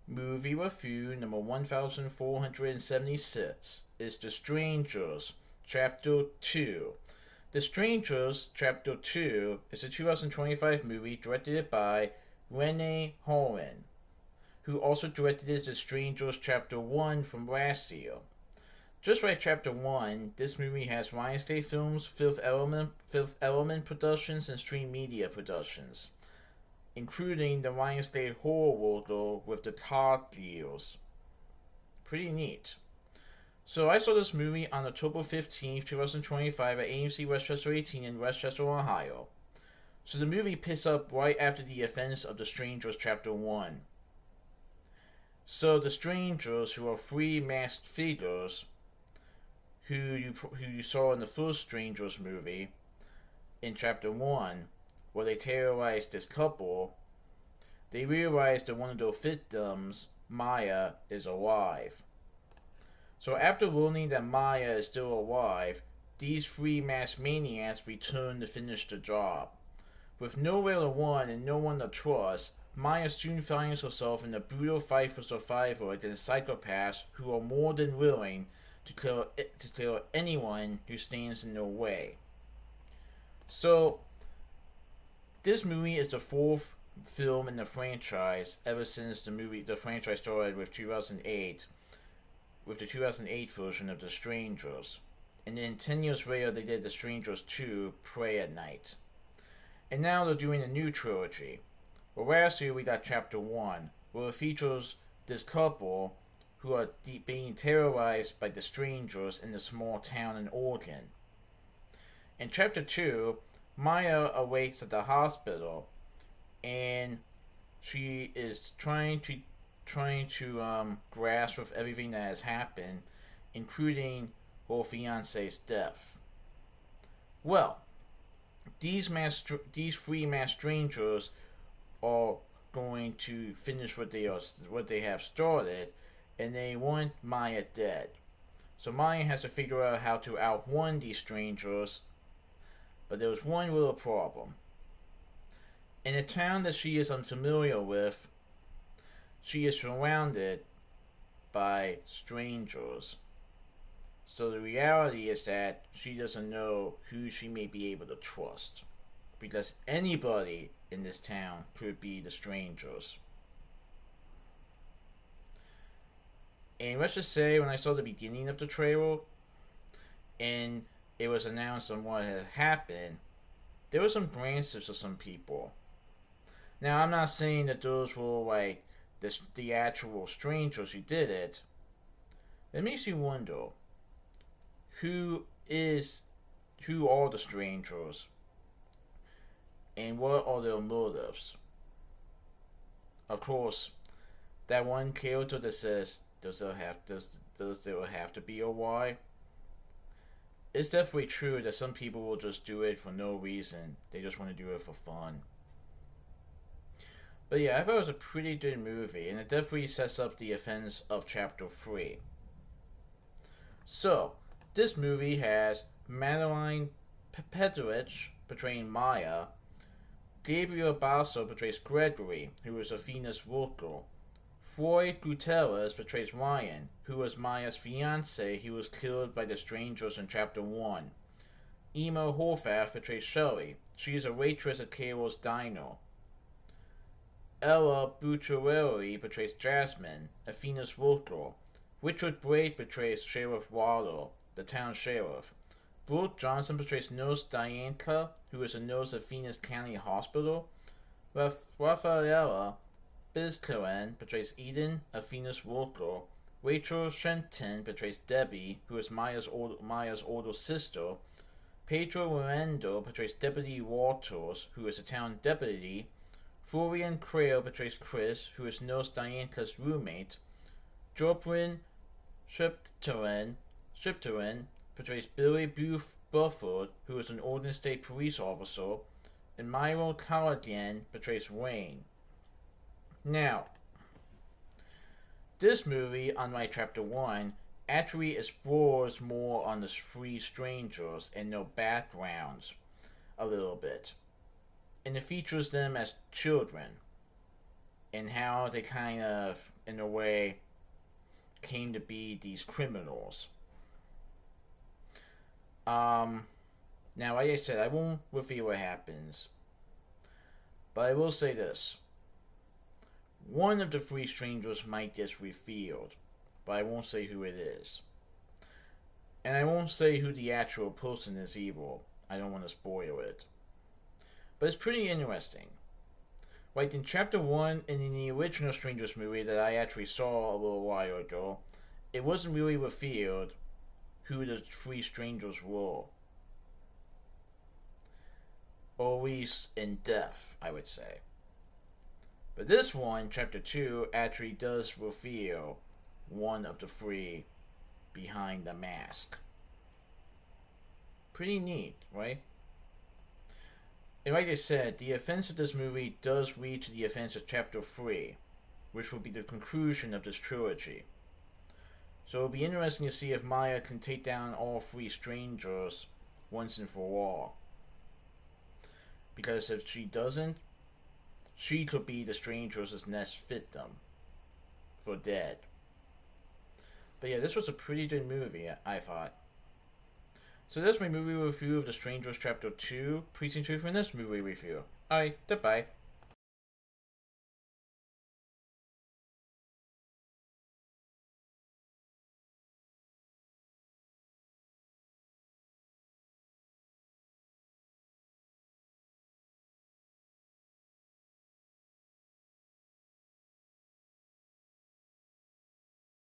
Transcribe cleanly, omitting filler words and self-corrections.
Movie review number 1476 is The Strangers, Chapter 2. The Strangers, Chapter 2 is a 2025 movie directed by Renee Horan, who also directed The Strangers Chapter 1 from last year. Just like Chapter 1, this movie has Lionsgate Films, Fifth Element Productions, and Stream Media Productions, including the Lionsgate horror logo with the cog deals. Pretty neat. So I saw this movie on October 15th, 2025 at AMC West Chester 18 in West Chester, Ohio. So the movie picks up right after the events of The Strangers Chapter 1. So the Strangers, who are three masked figures who you saw in the first Strangers movie in Chapter 1, where they terrorized this couple, they realize that one of their victims, Maya, is alive. So after learning that Maya is still alive, these three masked maniacs return to finish the job. With nowhere to run and no one to trust, Maya soon finds herself in a brutal fight for survival against psychopaths who are more than willing to kill anyone who stands in their way. So this movie is the fourth film in the franchise ever since the franchise started with 2008, with the 2008 version of The Strangers. And then 10 years later they did The Strangers 2, Pray at Night. And now they're doing a new trilogy. Well, last year we got Chapter 1, where it features this couple who are being terrorized by the strangers in the small town in Oregon. In Chapter 2, Maya awakes at the hospital, and she is trying to grasp with everything that has happened, including her fiance's death. Well, these three masked strangers are going to finish what they have started, and they want Maya dead. So Maya has to figure out how to outrun these strangers. But there was one little problem. In a town that she is unfamiliar with, she is surrounded by strangers. So the reality is that she doesn't know who she may be able to trust, because anybody in this town could be the strangers. And let's just say, when I saw the beginning of the trailer, and it was announced on what had happened, there were some glances of some people. Now, I'm not saying that those were like the actual strangers who did it. It makes you wonder, who are the strangers, and what are their motives? Of course, that one character that says, does there have to be a why? It's definitely true that some people will just do it for no reason. They just want to do it for fun. But yeah, I thought it was a pretty good movie, and it definitely sets up the events of Chapter 3. So, this movie has Madeline Petrovich portraying Maya, Gabriel Basso portrays Gregory, who is Athena's worker, Floyd Gutierrez portrays Ryan, who was Maya's fiance who was killed by the strangers in Chapter 1. Emo Horvath portrays Shelley. She is a waitress at Carol's Diner. Ella Bucciarelli portrays Jasmine, Athena's worker. Richard Brake portrays Sheriff Waller, the town sheriff. Brooke Johnson portrays Nurse Dianca, who is a nurse at Phoenix County Hospital. Rafaela Bizkaran portrays Eden, Athena's worker. Rachel Shenton portrays Debbie, who is Maya's older sister. Pedro Miranda portrays Deputy Walters, who is a town deputy. Florian Creel portrays Chris, who is Nurse Dianca's roommate. Jobrin Shipterin portrays Billy Bufford, who is an Oregon State police officer. And Myro Callaghan portrays Wayne. Now, this movie, unlike Chapter 1, actually explores more on the three strangers and their backgrounds a little bit. And it features them as children. and how they kind of, in a way, came to be these criminals. Now, like I said, I won't reveal what happens, but I will say this. One of the three strangers might get revealed, but I won't say who it is. And I won't say who the actual person is either. I don't want to spoil it. But it's pretty interesting. Like in Chapter 1 and in the original Strangers movie that I actually saw a little while ago, it wasn't really revealed who the three strangers were. Or at least in depth, I would say. But this one, Chapter 2, actually does reveal one of the three behind the mask. Pretty neat, right? And like I said, the events of this movie does lead to the events of Chapter 3, which will be the conclusion of this trilogy. So it'll be interesting to see if Maya can take down all three strangers once and for all. Because if she doesn't, she could be the strangers' next victim for dead. But yeah, this was a pretty good movie, I thought. So that's my movie review of The Strangers Chapter 2. Please tune in for this movie review. Alright, goodbye.